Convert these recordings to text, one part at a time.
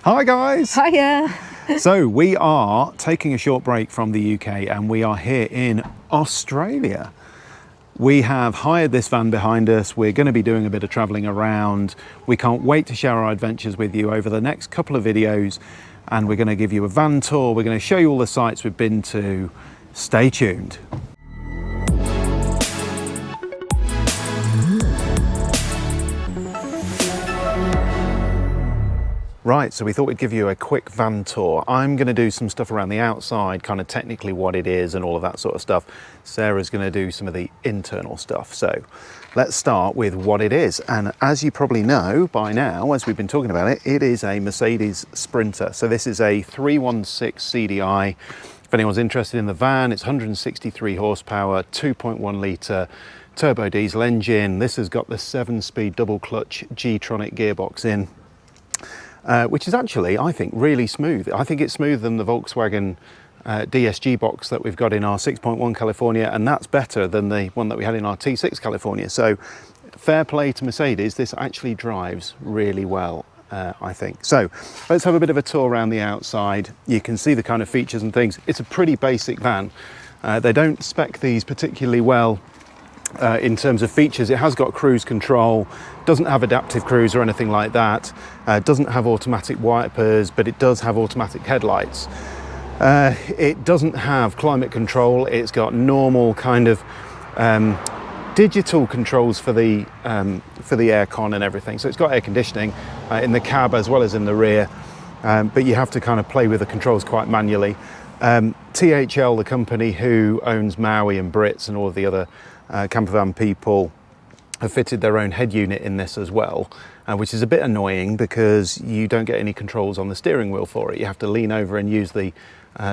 Hi guys! Hiya! So we are taking a short break from the UK and we are here in Australia. We have hired this van behind us. We're going to be doing a bit of travelling around. We can't wait to share our adventures with you over the next couple of videos, and we're going to give you a van tour. We're going to show you all the sites we've been to. Stay tuned. Right, so we thought we'd give you a quick van tour. I'm going to do some stuff around the outside, kind of technically what it is and all of that sort of stuff. Sarah's going to do some of the internal stuff. So let's start with what it is. And as you probably know by now, as we've been talking about it, it is a Mercedes Sprinter. So this is a 316 CDI. If anyone's interested in the van, it's 163 horsepower, 2.1 litre turbo diesel engine. This has got the 7-speed double clutch G-tronic gearbox in. Which is actually, I think, really smooth. I think it's smoother than the Volkswagen DSG box that we've got in our 6.1 California, and that's better than the one that we had in our T6 California. So fair play to Mercedes, this actually drives really well, I think. So let's have a bit of a tour around the outside. You can see the kind of features and things. It's a pretty basic van. They don't spec these particularly well in terms of features. It has got cruise control, doesn't have adaptive cruise or anything like that, doesn't have automatic wipers, but it does have automatic headlights. It doesn't have climate control. It's got normal kind of digital controls for the aircon and everything. So it's got air conditioning in the cab as well as in the rear, but you have to kind of play with the controls quite manually. THL, the company who owns Maui and Brits and all of the other campervan people, have fitted their own head unit in this as well, which is a bit annoying because you don't get any controls on the steering wheel for it. You have to lean over and use the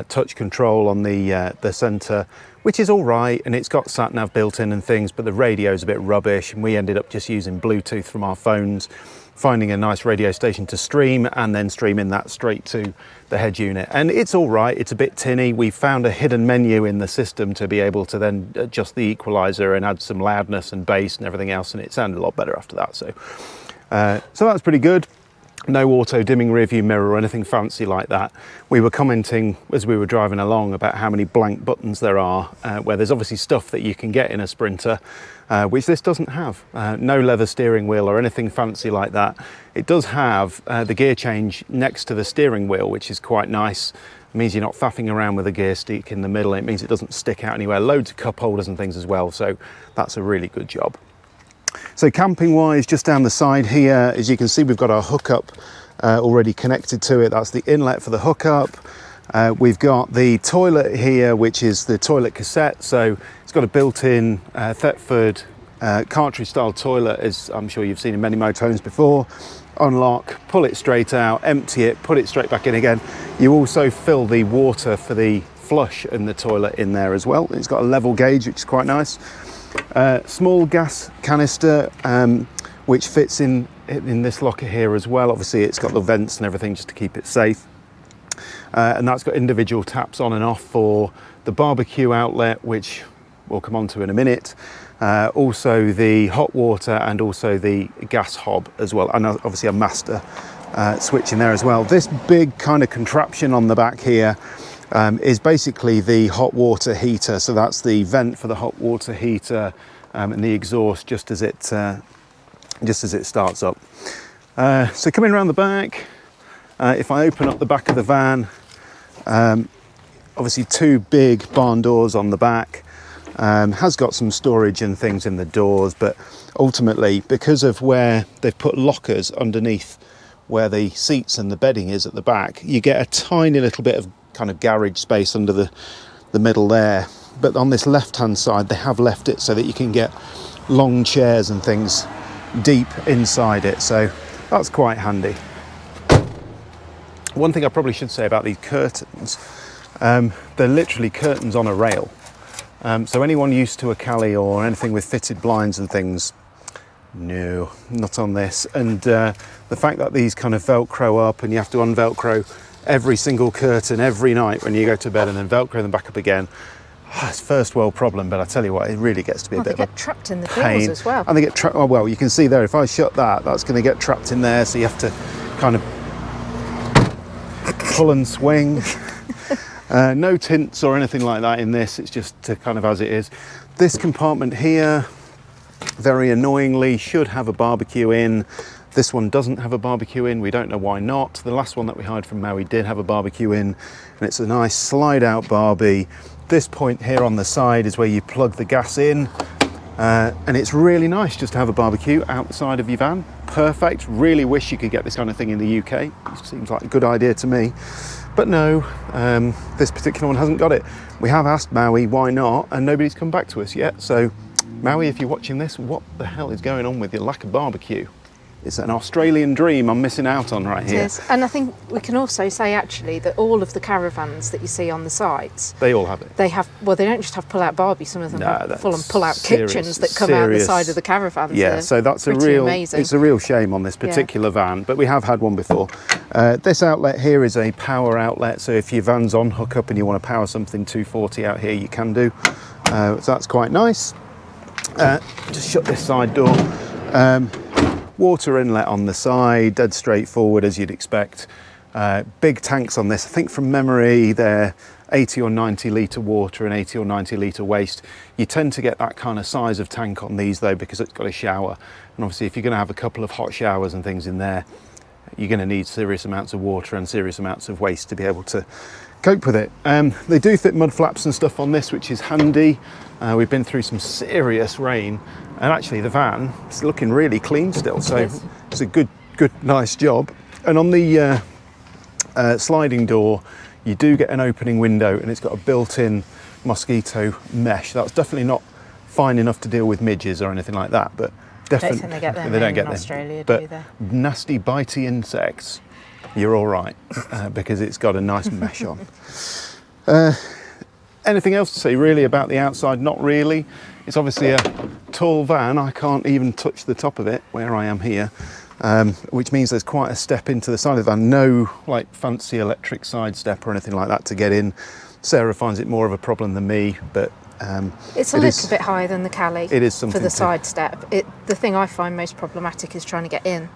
touch control on the centre, which is all right, and it's got sat-nav built in and things, but the radio's a bit rubbish, and we ended up just using Bluetooth from our phones, finding a nice radio station to stream and then streaming that straight to the head unit. And it's all right, it's a bit tinny. We found a hidden menu in the system to be able to then adjust the equalizer and add some loudness and bass and everything else, and it sounded a lot better after that. So that's pretty good. No auto dimming rearview mirror or anything fancy like that. We were commenting as we were driving along about how many blank buttons there are, where there's obviously stuff that you can get in a Sprinter, which this doesn't have. No leather steering wheel or anything fancy like that. It does have the gear change next to the steering wheel, which is quite nice. It means you're not faffing around with a gear stick in the middle. It means it doesn't stick out anywhere. Loads of cup holders and things as well, so that's a really good job. So camping wise, just down the side here, as you can see, we've got our hookup already connected to it. That's the inlet for the hookup. We've got the toilet here, which is the toilet cassette. So it's got a built-in Thetford cartridge style toilet, as I'm sure you've seen in many motorhomes before. Unlock, pull it straight out, empty it, put it straight back in again. You also fill the water for the flush in the toilet in there as well. It's got a level gauge, which is quite nice. Small gas canister, which fits in this locker here as well. Obviously it's got the vents and everything just to keep it safe, and that's got individual taps on and off for the barbecue outlet, which we'll come on to in a minute. Also the hot water and also the gas hob as well, and obviously a master switch in there as well. This big kind of contraption on the back here is basically the hot water heater. So that's the vent for the hot water heater, and the exhaust just as it starts up. So coming around the back, if I open up the back of the van, obviously two big barn doors on the back. Has got some storage and things in the doors, but ultimately because of where they've put lockers underneath where the seats and the bedding is at the back, you get a tiny little bit of kind of garage space under the middle there. But on this left hand side they have left it so that you can get long chairs and things deep inside it, so that's quite handy. One thing I probably should say about these curtains, they're literally curtains on a rail. So anyone used to a Cali or anything with fitted blinds and things, no, not on this. And the fact that these kind of velcro up and you have to unvelcro every single curtain every night when you go to bed and then velcro them back up again, it's first world problem, but I tell you what, it really gets to be a bit of a pain. They get trapped in the doors as well. And they get trapped, oh, well, you can see there, if I shut that, that's going to get trapped in there, so you have to kind of pull and swing. No tints or anything like that in this, it's just kind of as it is. This compartment here, very annoyingly, should have a barbecue in. This one doesn't have a barbecue in, we don't know why not. The last one that we hired from Maui did have a barbecue in, and it's a nice slide out barbie. This point here on the side is where you plug the gas in, and it's really nice just to have a barbecue outside of your van. Perfect. Really wish you could get this kind of thing in the UK. It seems like a good idea to me. But no, this particular one hasn't got it. We have asked Maui why not, and nobody's come back to us yet. So Maui, if you're watching this, what the hell is going on with your lack of barbecue? It's an Australian dream I'm missing out on right here. It is. And I think we can also say actually that all of the caravans that you see on the sides, they all have it. They have, well, they don't just have pull-out Barbie, some of them have full-on pull-out kitchens that come out the side of the caravans. Yeah, so that's a real, amazing. It's a real shame on this particular van, but we have had one before. This outlet here is a power outlet, so if your van's on hookup and you want to power something 240 out here, you can do. So that's quite nice. Just shut this side door. Water inlet on the side, dead straightforward as you'd expect. Big tanks on this. I think from memory they're 80 or 90 litre water and 80 or 90 litre waste. You tend to get that kind of size of tank on these though because it's got a shower. And obviously if you're going to have a couple of hot showers and things in there, you're going to need serious amounts of water and serious amounts of waste to be able to cope with it. They do fit mud flaps and stuff on this, which is handy. We've been through some serious rain, and actually the van is looking really clean still, so it's a good, nice job. And on the sliding door, you do get an opening window, and it's got a built-in mosquito mesh. That's definitely not fine enough to deal with midges or anything like that, but definitely they get them they don't get in them. Australia, but do they? Nasty bitey insects, you're all right, because it's got a nice mesh on. Anything else to say really about the outside? Not really. It's obviously a tall van. I can't even touch the top of it where I am here, which means there's quite a step into the side of the van. No like fancy electric side step or anything like that to get in. Sarah finds it more of a problem than me, but it's a little bit higher than the Cali. It is something for the side step. The thing I find most problematic is trying to get in,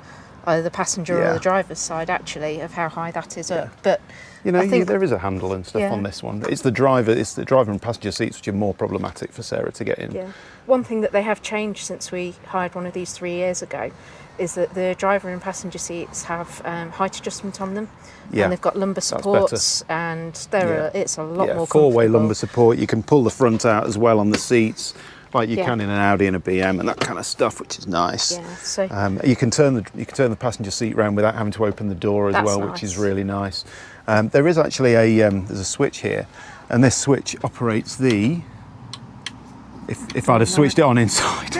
either the passenger or the driver's side actually, of how high that is up. But you know, there is a handle and stuff on this one. It's the driver and passenger seats which are more problematic for Sarah to get in. Yeah. One thing that they have changed since we hired one of these 3 years ago is that the driver and passenger seats have height adjustment on them. Yeah. And they've got lumbar supports, and it's a lot more four-way comfortable. lumbar support. You can pull the front out as well on the seats, like you can in an Audi and a BM and that kind of stuff, which is nice. Yeah, so you can turn the passenger seat round without having to open the door as well, which is really nice. There is actually there's a switch here, and this switch operates the. If I'd have switched it on inside,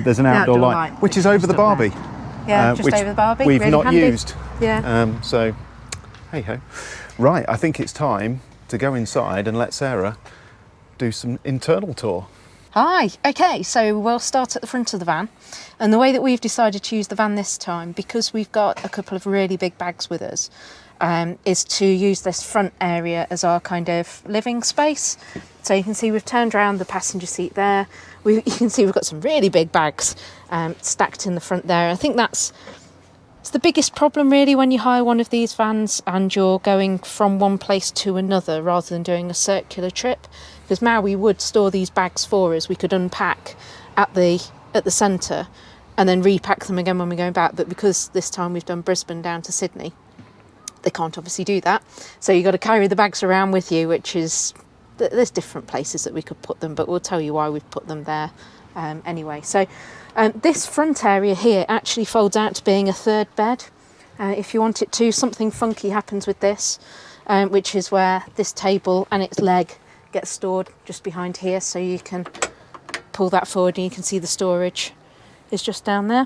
there's an outdoor light, which is over the Barbie. Yeah, just over the Barbie. We've really not handy. used. Yeah. So, hey ho. Right, I think it's time to go inside and let Sarah do some internal tour. Hi, okay, so we'll start at the front of the van, and the way that we've decided to use the van this time, because we've got a couple of really big bags with us, is to use this front area as our kind of living space. So you can see we've turned around the passenger seat there. You can see we've got some really big bags stacked in the front there. I think it's the biggest problem really when you hire one of these vans and you're going from one place to another rather than doing a circular trip. Because Maui would store these bags for us. We could unpack at the centre and then repack them again when we're going back. But because this time we've done Brisbane down to Sydney, they can't obviously do that. So you've got to carry the bags around with you, which is, there's different places that we could put them, but we'll tell you why we've put them there anyway. So this front area here actually folds out to being a third bed. If you want it to, something funky happens with this, which is where this table and its leg gets stored just behind here, so you can pull that forward and you can see the storage is just down there.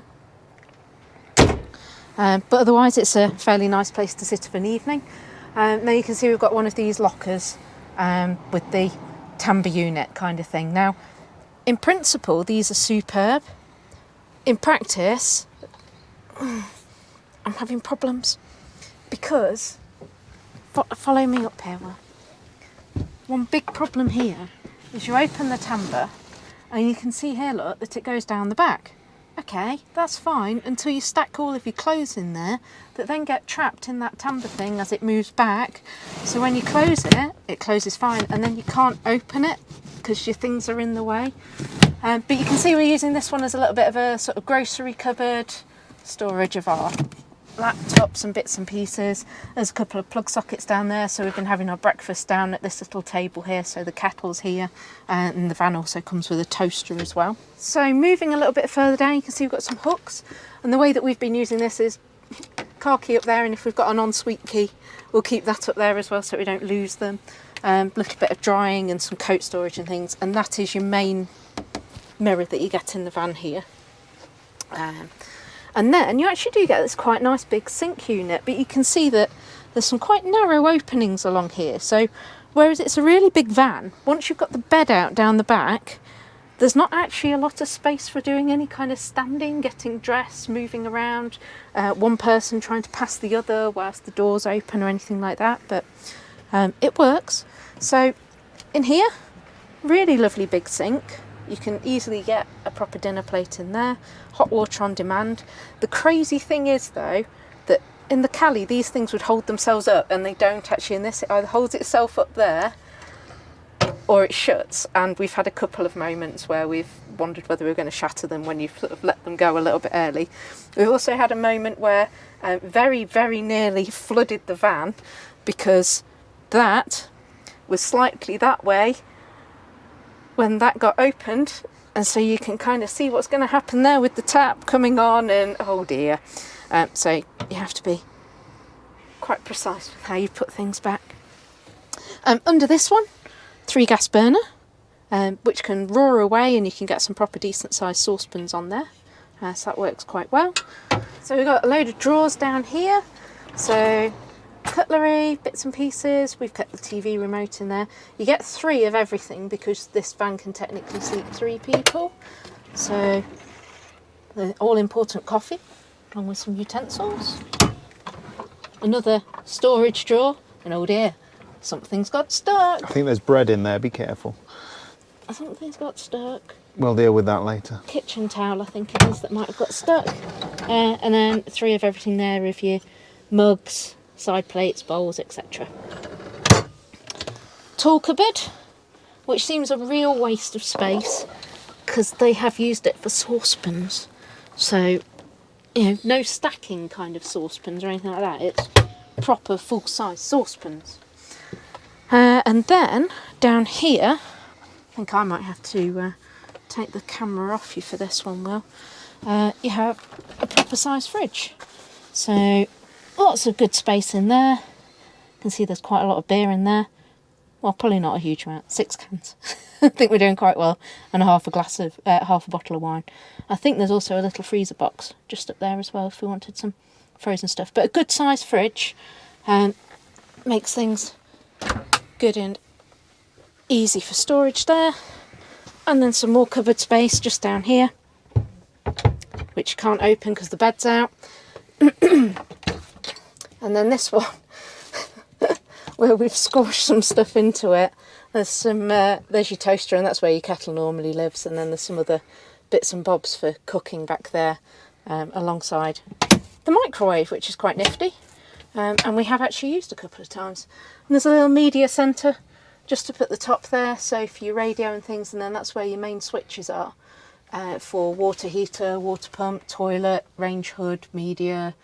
But otherwise it's a fairly nice place to sit of an evening. Now you can see we've got one of these lockers with the timber unit kind of thing. Now in principle these are superb. In practice I'm having problems because, follow me up here, Will. One big problem here is you open the timber and you can see here, look, that it goes down the back. okay, that's fine until you stack all of your clothes in there that then get trapped in that tamper thing as it moves back. So when you close it, it closes fine, and then you can't open it because your things are in the way. But you can see we're using this one as a little bit of a sort of grocery cupboard, storage of our laptops and bits and pieces. There's a couple of plug sockets down there, so we've been having our breakfast down at this little table here, so the kettle's here, and the van also comes with a toaster as well. So moving a little bit further down, you can see we've got some hooks, and the way that we've been using this is car key up there, and if we've got an ensuite key we'll keep that up there as well so we don't lose them. A little bit of drying and some coat storage and things, and that is your main mirror that you get in the van here. And then you actually do get this quite nice big sink unit, but you can see that there's some quite narrow openings along here. So whereas it's a really big van, once you've got the bed out down the back, there's not actually a lot of space for doing any kind of standing, getting dressed, moving around, one person trying to pass the other whilst the door's open or anything like that, but it works. So in here, really lovely big sink. You can easily get a proper dinner plate in there, hot water on demand. The crazy thing is though, that in the Cali these things would hold themselves up, and they don't actually in this. It either holds itself up there or it shuts, and we've had a couple of moments where we've wondered whether we were going to shatter them when you've sort of let them go a little bit early. We've also had a moment where very, very nearly flooded the van because that was slightly that way when that got opened, and so you can kind of see what's going to happen there with the tap coming on, and oh dear. So you have to be quite precise with how you put things back. Under this one, 3 gas burner, which can roar away, and you can get some proper decent sized saucepans on there, so that works quite well. So we've got a load of drawers down here, so cutlery, bits and pieces. We've kept the TV remote in there. You get 3 of everything because this van can technically seat 3 people. So the all important coffee along with some utensils. Another storage drawer, and oh dear, something's got stuck. I think there's bread in there, be careful. Something's got stuck. We'll deal with that later. Kitchen towel, I think it is, that might have got stuck. And then 3 of everything there of your mugs, side plates, bowls, etc. Tool cupboard, which seems a real waste of space because they have used it for saucepans. So, you know, no stacking kind of saucepans or anything like that. It's proper full-size saucepans. And then down here, I think I might have to take the camera off you for this one, Will. You have a proper size fridge. So lots of good space in there. You can see there's quite a lot of beer in there. Well, probably not a huge amount. 6 cans. I think we're doing quite well. And half a bottle of wine. I think there's also a little freezer box just up there as well if we wanted some frozen stuff. But a good size fridge makes things good and easy for storage there. And then some more cupboard space just down here, which you can't open because the bed's out. And then this one, where we've squashed some stuff into it. There's there's your toaster, and that's where your kettle normally lives. And then there's some other bits and bobs for cooking back there, alongside the microwave, which is quite nifty. And we have actually used a couple of times. And there's a little media centre just up at the top there, so for your radio and things, and then that's where your main switches are for water heater, water pump, toilet, range hood, media,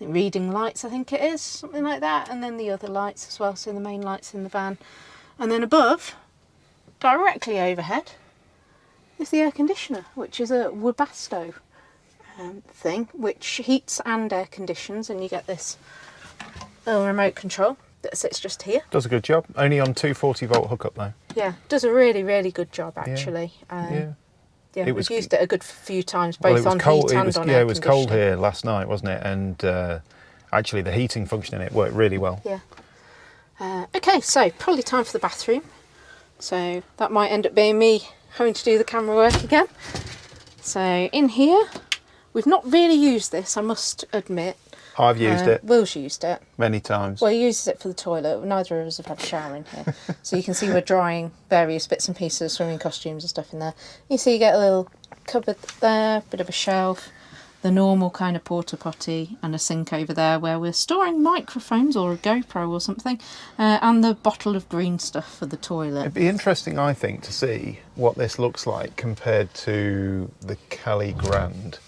reading lights, I think it is, something like that, and then the other lights as well, so the main lights in the van. And then above, directly overhead, is the air conditioner, which is a Webasto thing, which heats and air conditions, and you get this little remote control that sits just here. Does a good job. Only on 240-volt hookup though. Yeah, does a really, really good job actually. Yeah, we've used it a good few times, both on heat and on air it was cold here last night, wasn't it? And actually the heating function in it worked really well. Yeah. Okay, so probably time for the bathroom. So that might end up being me having to do the camera work again. So in here, we've not really used this, I must admit. I've used it Will's used it. many times. Well, he uses it for the toilet. Neither of us have had a shower in here. So you can see we're drying various bits and pieces of swimming costumes and stuff in there. You see you get a little cupboard there, bit of a shelf, the normal kind of porta potty, and a sink over there where we're storing microphones or a GoPro or something, and the bottle of green stuff for the toilet. It'd be interesting, I think, to see what this looks like compared to the Cali Grand.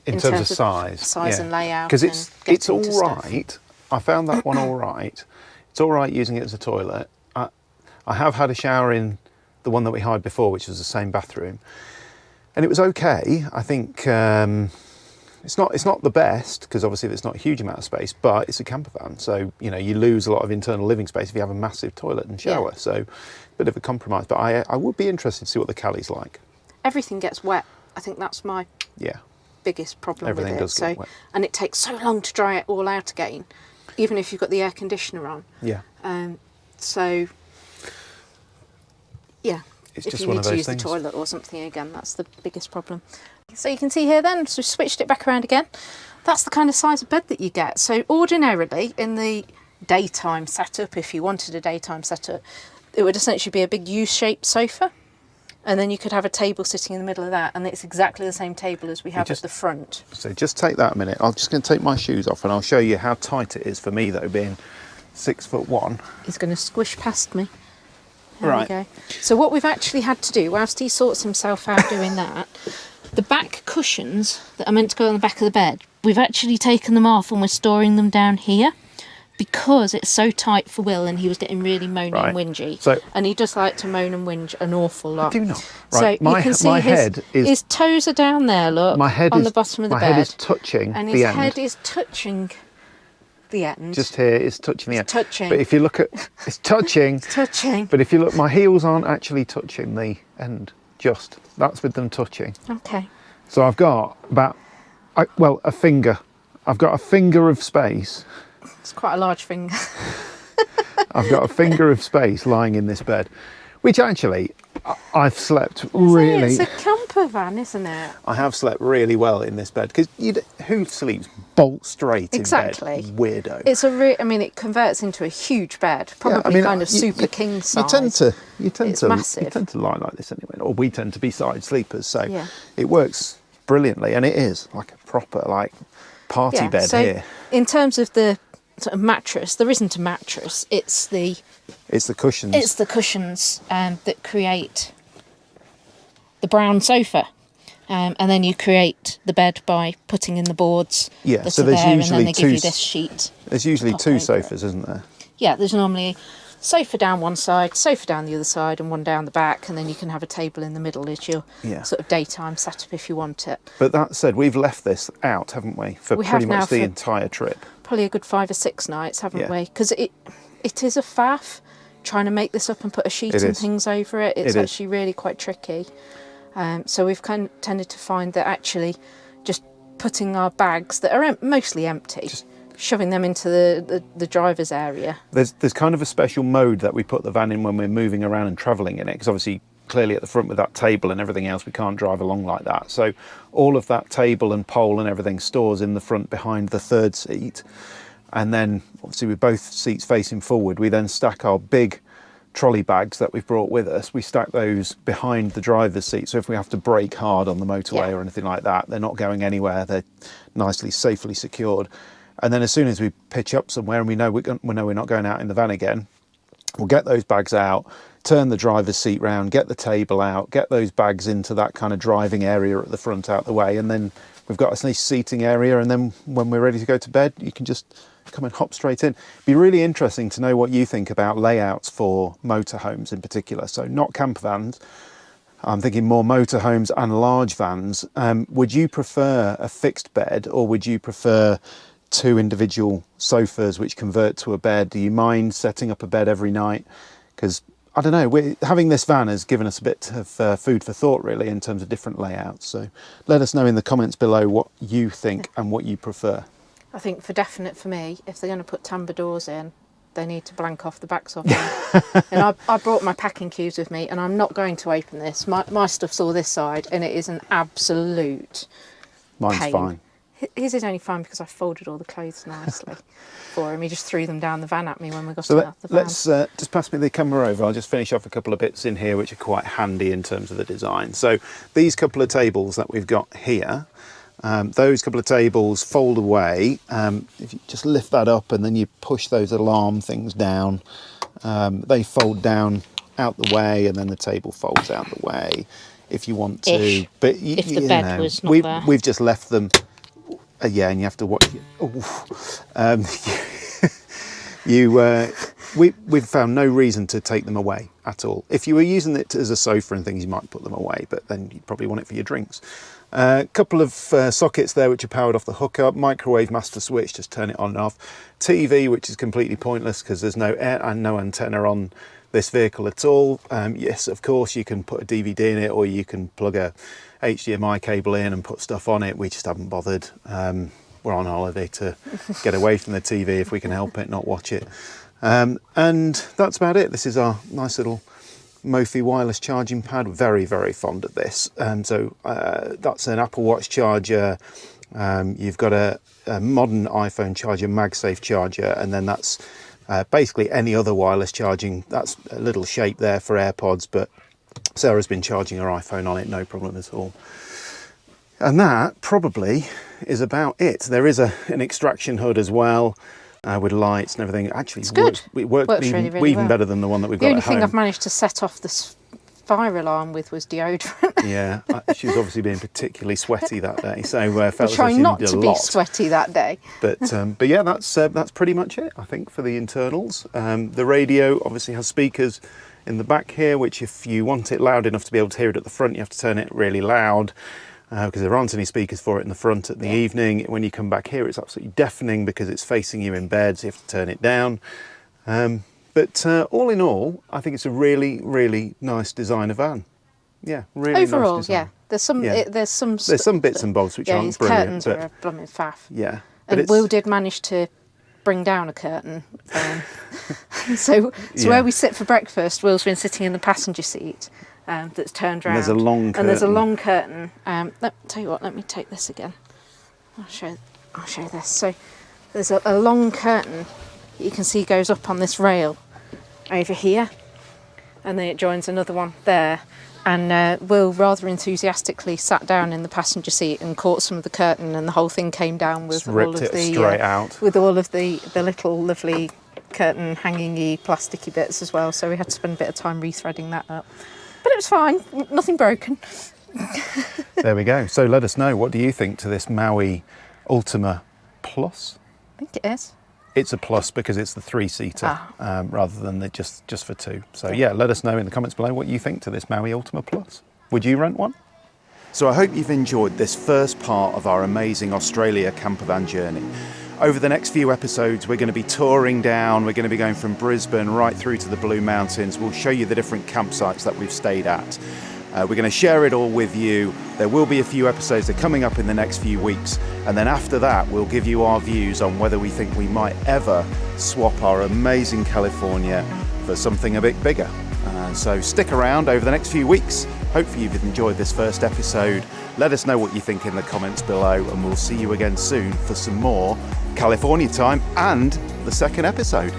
In terms of size, and layout, because it's all stuff. right. I found that one all right. It's all right using it as a toilet. I have had a shower in the one that we hired before, which was the same bathroom, and it was okay. I think it's not the best, because obviously it's not a huge amount of space, but it's a camper van, so you know you lose a lot of internal living space if you have a massive toilet and shower. So a bit of a compromise. But I would be interested to see what the Cali's like. Everything gets wet. I think that's my biggest problem Everything with it. does get wet. And it takes so long to dry it all out again, even if you've got the air conditioner on. Yeah. So It's if just you one need of to those use things. the toilet or something again, that's the biggest problem. So you can see here then, so we switched it back around again. That's the kind of size of bed that you get. So ordinarily in the daytime setup, if you wanted a daytime setup, it would essentially be a big U-shaped sofa. And then you could have a table sitting in the middle of that, and it's exactly the same table as we have at the front. So just take that a minute. I'm just going to take my shoes off and I'll show you how tight it is for me, though, being 6'1". He's going to squish past me. There Right. we go. So what we've actually had to do, whilst he sorts himself out doing that, the back cushions that are meant to go on the back of the bed, we've actually taken them off and we're storing them down here, because it's so tight for Will and he was getting really moany and whingy. And he does like to moan and whinge an awful lot. I do not. Right. So you can see his toes are down there, look, on the bottom of the bed. My head is touching and the his end. head is touching the end. Just here, it's touching the end. Touching. But if you look at, it's touching. It's touching. But if you look, my heels aren't actually touching the end. Just, that's with them touching. Okay. So I've got about, a finger. I've got a finger of space. It's quite a large finger. I've got a finger of space lying in this bed, which actually I've slept really. It's a camper van, isn't it? I have slept really well in this bed, because who sleeps bolt straight in bed? Weirdo. It's it converts into a huge bed, probably kind of super king size. You tend to lie like this anyway, or we tend to be side sleepers, so it works brilliantly, and it is like a proper party bed here. In terms of the sort of mattress, there isn't a mattress. It's the cushions. It's the cushions that create the brown sofa, and then you create the bed by putting in the boards. Yeah, that so are there's there, usually and then they give you this sheet. There's usually two sofas, isn't there? Yeah, there's normally sofa down one side, sofa down the other side, and one down the back, and then you can have a table in the middle as your sort of daytime setup if you want it. But that said, we've left this out, haven't we, for pretty much the entire trip? Probably a good 5 or 6 nights, haven't we? Because it is a faff trying to make this up and put a sheet and things over it. It's actually really quite tricky. So we've kind of tended to find that actually just putting our bags that are mostly empty, shoving them into the driver's area. There's kind of a special mode that we put the van in when we're moving around and travelling in it, because obviously clearly at the front with that table and everything else we can't drive along like that, so all of that table and pole and everything stores in the front behind the third seat, and then obviously with both seats facing forward, we then stack our big trolley bags that we've brought with us, we stack those behind the driver's seat, so if we have to brake hard on the motorway or anything like that, they're not going anywhere, they're nicely safely secured. And then as soon as we pitch up somewhere and we know we're not going out in the van again, we'll get those bags out, turn the driver's seat round, get the table out, get those bags into that kind of driving area at the front out the way, and then we've got a nice seating area, and then when we're ready to go to bed, you can just come and hop straight in. It'd be really interesting to know what you think about layouts for motorhomes in particular, so not camper vans. I'm thinking more motorhomes and large vans. Would you prefer a fixed bed, or would you prefer 2 individual sofas which convert to a bed? Do you mind setting up a bed every night? Because I don't know, having this van has given us a bit of food for thought really in terms of different layouts. So let us know in the comments below what you think and what you prefer. I think for definite for me, if they're going to put tambour doors in, they need to blank off the backs of them. And I brought my packing cubes with me, and I'm not going to open this. My stuff's all this side, and it is an absolute Mine's pain. fine. His is only fine because I folded all the clothes nicely for him. He just threw them down the van at me when we got So out of the van. let's just pass me the camera over. I'll just finish off a couple of bits in here which are quite handy in terms of the design. So these couple of tables that we've got here, those couple of tables fold away. If you just lift that up and then you push those alarm things down, they fold down out the way, and then the table folds out the way if you want to. Ish. But If the bed was not there. we've just left them. Yeah, and you have to watch it. We've found no reason to take them away at all. If you were using it as a sofa and things, you might put them away, but then you'd probably want it for your drinks. A couple of sockets there which are powered off the hookup, microwave master switch, just turn it on and off. TV, which is completely pointless because there's no air and no antenna on this vehicle at all. Yes, of course, you can put a DVD in it, or you can plug a HDMI cable in and put stuff on it. We just haven't bothered. We're on holiday to get away from the TV if we can help it, not watch it. And that's about it. This is our nice little Mophie wireless charging pad. Very, very fond of this. So that's an Apple Watch charger. You've got a modern iPhone charger, MagSafe charger, and then that's basically any other wireless charging. That's a little shape there for AirPods, but Sarah's been charging her iPhone on it, no problem at all. And that probably is about it. There is an extraction hood as well, with lights and everything. Actually, It's good. It works really, really even well. better than the one that we've The got only at home. thing I've managed to set off the fire alarm with was deodorant. Yeah, she was obviously being particularly sweaty that day, so felt as though Try she not needed to a be lot. sweaty that day. But yeah, that's pretty much it, I think, for the internals. The radio obviously has speakers in the back here, which if you want it loud enough to be able to hear it at the front, you have to turn it really loud, because there aren't any speakers for it in the front at the evening. When you come back here, it's absolutely deafening because it's facing you in bed, so you have to turn it down. But all in all, I think it's a really, really nice designer van. Yeah, really Overall, nice design. yeah. There's some There's some bits and bobs which yeah, aren't his brilliant, curtains but are a blooming faff. yeah. But And it's, Will did manage to bring down a curtain. So Yeah. where we sit for breakfast, Will's been sitting in the passenger seat that's turned round. there's a long And there's a curtain. long curtain. Tell you what, let me take this again. I'll show this. So there's a long curtain that you can see goes up on this rail over here, and then it joins another one there. And Will rather enthusiastically sat down in the passenger seat and caught some of the curtain, and the whole thing came down with Just all ripped of it the straight out. with all of the little lovely curtain hanging-y plasticky bits as well. So we had to spend a bit of time rethreading that up, but it was fine. Nothing broken. There we go. So let us know, what do you think to this Maui Ultima Plus? I think it is. It's a plus because it's the 3-seater rather than the just for two. So yeah, let us know in the comments below what you think to this Maui Ultima Plus. Would you rent one? So I hope you've enjoyed this first part of our amazing Australia campervan journey. Over the next few episodes, we're going to be touring down. We're going to be going from Brisbane right through to the Blue Mountains. We'll show you the different campsites that we've stayed at. We're going to share it all with you. There will be a few episodes that are coming up in the next few weeks. And then after that, we'll give you our views on whether we think we might ever swap our amazing California for something a bit bigger. So stick around over the next few weeks. Hopefully you've enjoyed this first episode. Let us know what you think in the comments below, and we'll see you again soon for some more California time and the second episode.